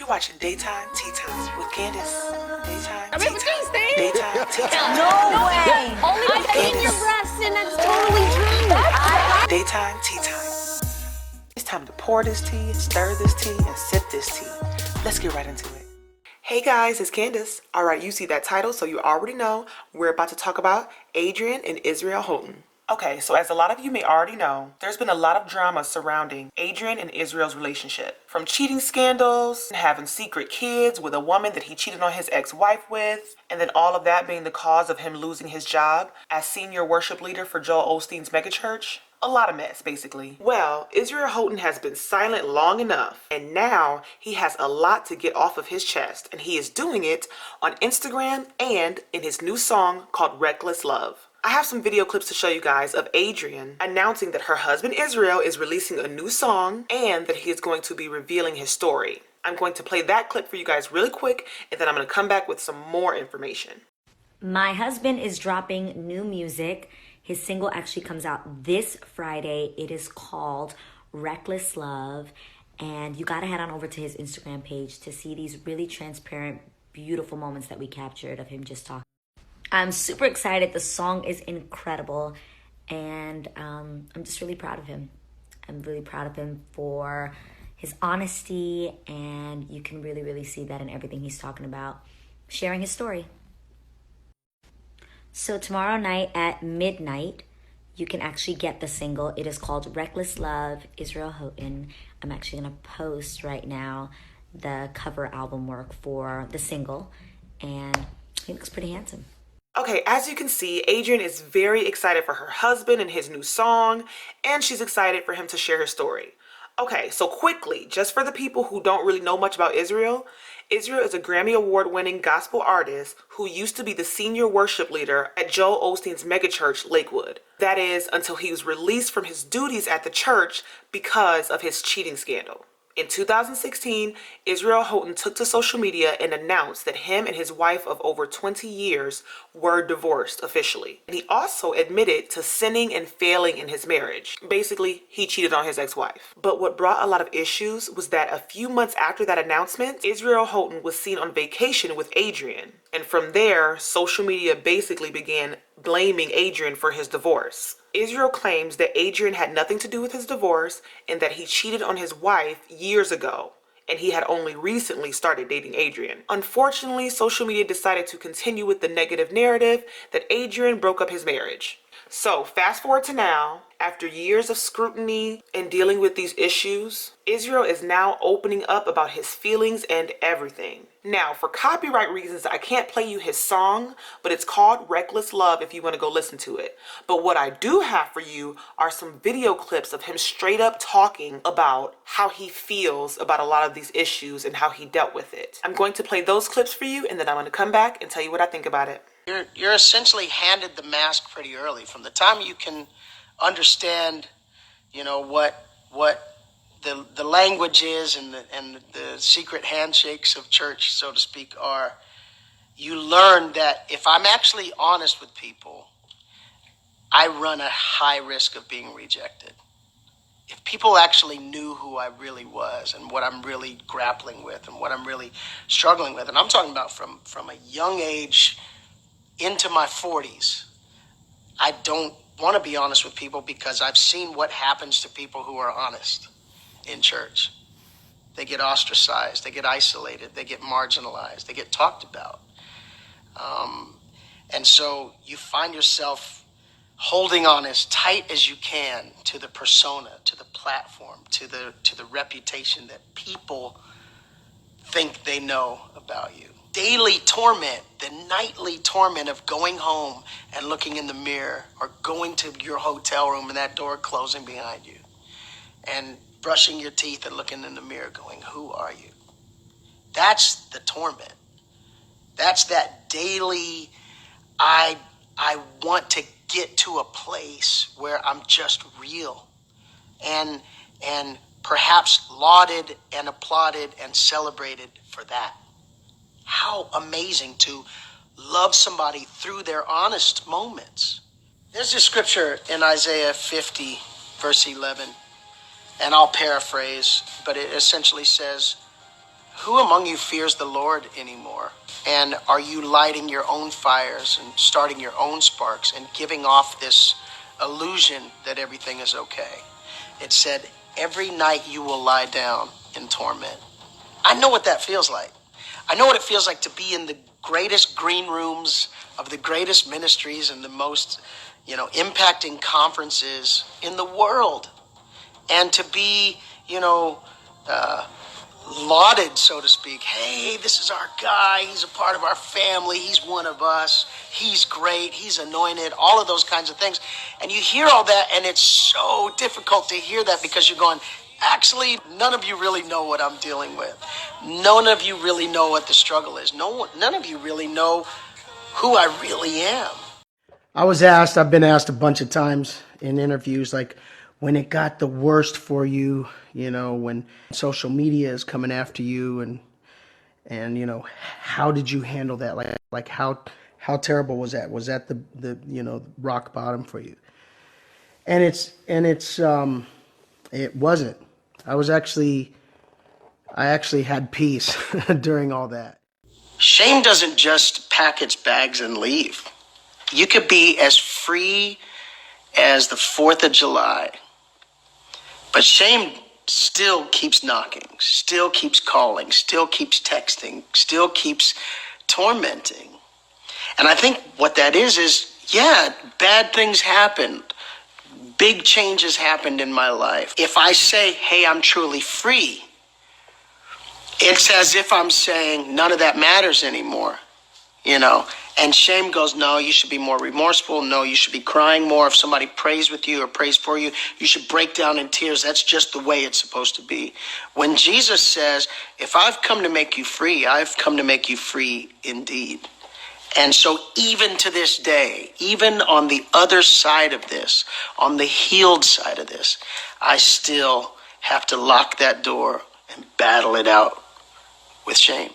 You're watching Daytime Tea Time with Candace. Daytime I Tea mean, Time. thing. Daytime Tea Time. No way. Only I've seen your breasts and it's totally true. Daytime Tea Time. It's time to pour this tea, stir this tea, and sip this tea. Let's get right into it. Hey guys, it's Candace. Alright, you see that title, so you already know we're about to talk about Adrienne and Israel Houghton. Okay, so as a lot of you may already know, there's been a lot of drama surrounding Adrienne and Israel's relationship. From cheating scandals, having secret kids with a woman that he cheated on his ex-wife with, and then all of that being the cause of him losing his job as senior worship leader for Joel Osteen's megachurch. A lot of mess, basically. Well, Israel Houghton has been silent long enough, and now he has a lot to get off of his chest, and he is doing it on Instagram and in his new song called Reckless Love. I have some video clips to show you guys of Adrienne announcing that her husband Israel is releasing a new song and that he is going to be revealing his story. I'm going to play that clip for you guys really quick, and then I'm going to come back with some more information. My husband is dropping new music. His single actually comes out this Friday. It is called Reckless Love. And you got to head on over to his Instagram page to see these really transparent, beautiful moments that we captured of him just talking. I'm super excited. The song is incredible. And I'm just really proud of him. I'm really proud of him for his honesty. And you can really, really see that in everything he's talking about. Sharing his story. So tomorrow night at midnight, you can actually get the single. It is called Reckless Love, Israel Houghton. I'm actually going to post right now the cover album work for the single. And he looks pretty handsome. Okay, as you can see, Adrienne is very excited for her husband and his new song, and she's excited for him to share his story. Okay, so quickly, just for the people who don't really know much about Israel, Israel is a Grammy Award-winning gospel artist who used to be the senior worship leader at Joel Osteen's megachurch, Lakewood. That is, until he was released from his duties at the church because of his cheating scandal. In 2016, Israel Houghton took to social media and announced that him and his wife of over 20 years were divorced officially. And he also admitted to sinning and failing in his marriage. Basically, he cheated on his ex-wife. But what brought a lot of issues was that a few months after that announcement, Israel Houghton was seen on vacation with Adrienne. And from there, social media basically began blaming Adrienne for his divorce. Israel claims that Adrienne had nothing to do with his divorce and that he cheated on his wife years ago, and he had only recently started dating Adrienne. Unfortunately, social media decided to continue with the negative narrative that Adrienne broke up his marriage. So fast forward to now, after years of scrutiny and dealing with these issues, Israel is now opening up about his feelings and everything. Now, for copyright reasons, I can't play you his song, but it's called Reckless Love if you want to go listen to it. But what I do have for you are some video clips of him straight up talking about how he feels about a lot of these issues and how he dealt with it. I'm going to play those clips for you, and then I'm going to come back and tell you what I think about it. You're essentially handed the mask pretty early. From the time you can understand, what the language is and the secret handshakes of church, so to speak, are, you learn that if I'm actually honest with people, I run a high risk of being rejected. If people actually knew who I really was and what I'm really grappling with and what I'm really struggling with, and I'm talking about from a young age into my 40s, I don't want to be honest with people because I've seen what happens to people who are honest in church. They get ostracized, they get isolated, they get marginalized, they get talked about. And so you find yourself holding on as tight as you can to the persona, to the platform, to the reputation that people think they know about you. Daily torment, the nightly torment of going home and looking in the mirror, or going to your hotel room and that door closing behind you, and brushing your teeth and looking in the mirror going, who are you? That's the torment. That's that daily, I want to get to a place where I'm just real and perhaps lauded and applauded and celebrated for that. How amazing to love somebody through their honest moments. There's a scripture in Isaiah 50, verse 11, and I'll paraphrase, but it essentially says, Who among you fears the Lord anymore? And are you lighting your own fires and starting your own sparks and giving off this illusion that everything is okay? It said, every night you will lie down in torment. I know what that feels like. I know what it feels like to be in the greatest green rooms of the greatest ministries and the most, impacting conferences in the world. And to be, lauded, so to speak. Hey, this is our guy. He's a part of our family. He's one of us. He's great. He's anointed. All of those kinds of things. And you hear all that, and it's so difficult to hear that because you're going, actually, none of you really know what I'm dealing with. None of you really know what the struggle is. None of you really know who I really am. I've been asked a bunch of times in interviews, like when it got the worst for you, when social media is coming after you and how did you handle that? Like how terrible was that? Was that the rock bottom for you? And it wasn't. I actually had peace during all that. Shame doesn't just pack its bags and leave. You could be as free as the 4th of July, but shame still keeps knocking, still keeps calling, still keeps texting, still keeps tormenting. And I think what that is, yeah, bad things happened. Big changes happened in my life. If I say, hey, I'm truly free, it's as if I'm saying none of that matters anymore, And shame goes, no, you should be more remorseful. No, you should be crying more. If somebody prays with you or prays for you, you should break down in tears. That's just the way it's supposed to be. When Jesus says, if I've come to make you free, I've come to make you free indeed. And so even to this day, even on the other side of this, on the healed side of this, I still have to lock that door and battle it out with shame.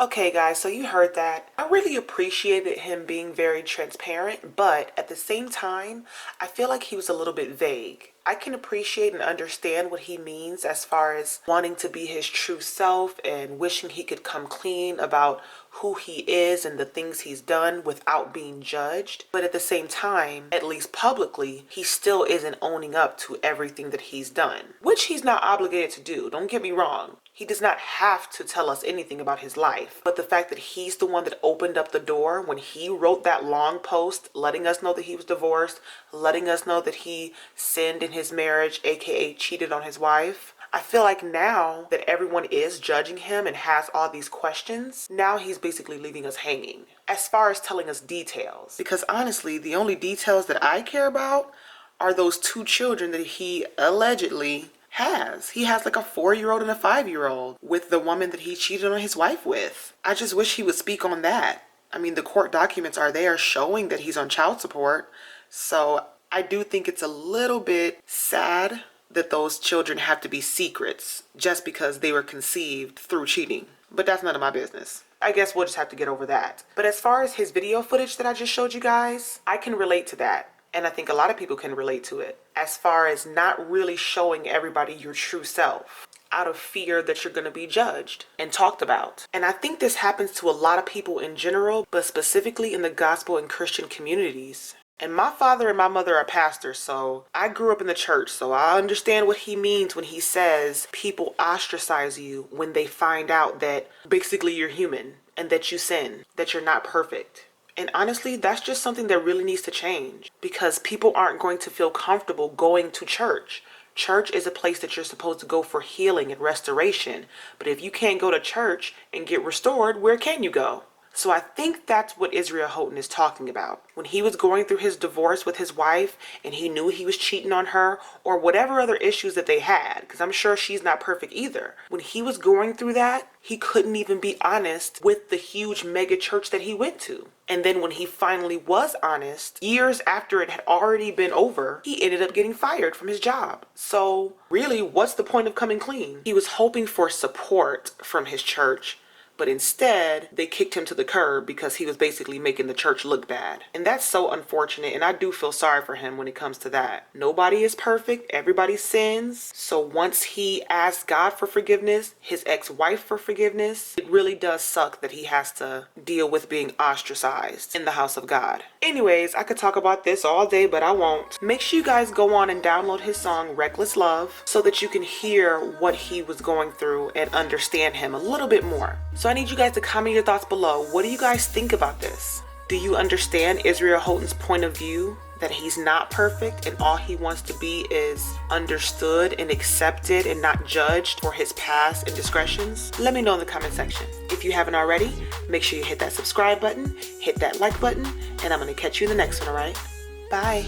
Okay, guys, so you heard that. I really appreciated him being very transparent, but at the same time, I feel like he was a little bit vague. I can appreciate and understand what he means as far as wanting to be his true self and wishing he could come clean about who he is and the things he's done without being judged. But at the same time, at least publicly, he still isn't owning up to everything that he's done, which he's not obligated to do. Don't get me wrong. He does not have to tell us anything about his life, but the fact that he's the one that opened up the door when he wrote that long post letting us know that he was divorced, letting us know that he sinned in his marriage, aka cheated on his wife. I feel like now that everyone is judging him and has all these questions, now he's basically leaving us hanging as far as telling us details. Because honestly, the only details that I care about are those 2 children that he allegedly has. He has like a 4-year-old and a 5-year-old with the woman that he cheated on his wife with. I just wish he would speak on that. I mean, the court documents are there showing that he's on child support. So I do think it's a little bit sad that those children have to be secrets just because they were conceived through cheating. But that's none of my business. I guess we'll just have to get over that. But as far as his video footage that I just showed you guys, I can relate to that. And I think a lot of people can relate to it as far as not really showing everybody your true self out of fear that you're going to be judged and talked about. And I think this happens to a lot of people in general, but specifically in the gospel and Christian communities. And my father and my mother are pastors, so I grew up in the church, so I understand what he means when he says people ostracize you when they find out that basically you're human and that you sin, that you're not perfect. And honestly, that's just something that really needs to change because people aren't going to feel comfortable going to church. Church is a place that you're supposed to go for healing and restoration. But if you can't go to church and get restored, where can you go? So I think that's what Israel Houghton is talking about. When he was going through his divorce with his wife and he knew he was cheating on her or whatever other issues that they had, because I'm sure she's not perfect either. When he was going through that, he couldn't even be honest with the huge mega church that he went to. And then when he finally was honest, years after it had already been over, he ended up getting fired from his job. So really, what's the point of coming clean? He was hoping for support from his church, but instead they kicked him to the curb because he was basically making the church look bad. And that's so unfortunate, and I do feel sorry for him when it comes to that. Nobody is perfect, everybody sins. So once he asks God for forgiveness, his ex-wife for forgiveness, it really does suck that he has to deal with being ostracized in the house of God. Anyways, I could talk about this all day, but I won't. Make sure you guys go on and download his song Reckless Love so that you can hear what he was going through and understand him a little bit more. So I need you guys to comment your thoughts below. What do you guys think about this? Do you understand Israel Houghton's point of view? That he's not perfect and all he wants to be is understood and accepted and not judged for his past indiscretions? Let me know in the comment section. If you haven't already, make sure you hit that subscribe button, hit that like button, and I'm going to catch you in the next one, alright? Bye.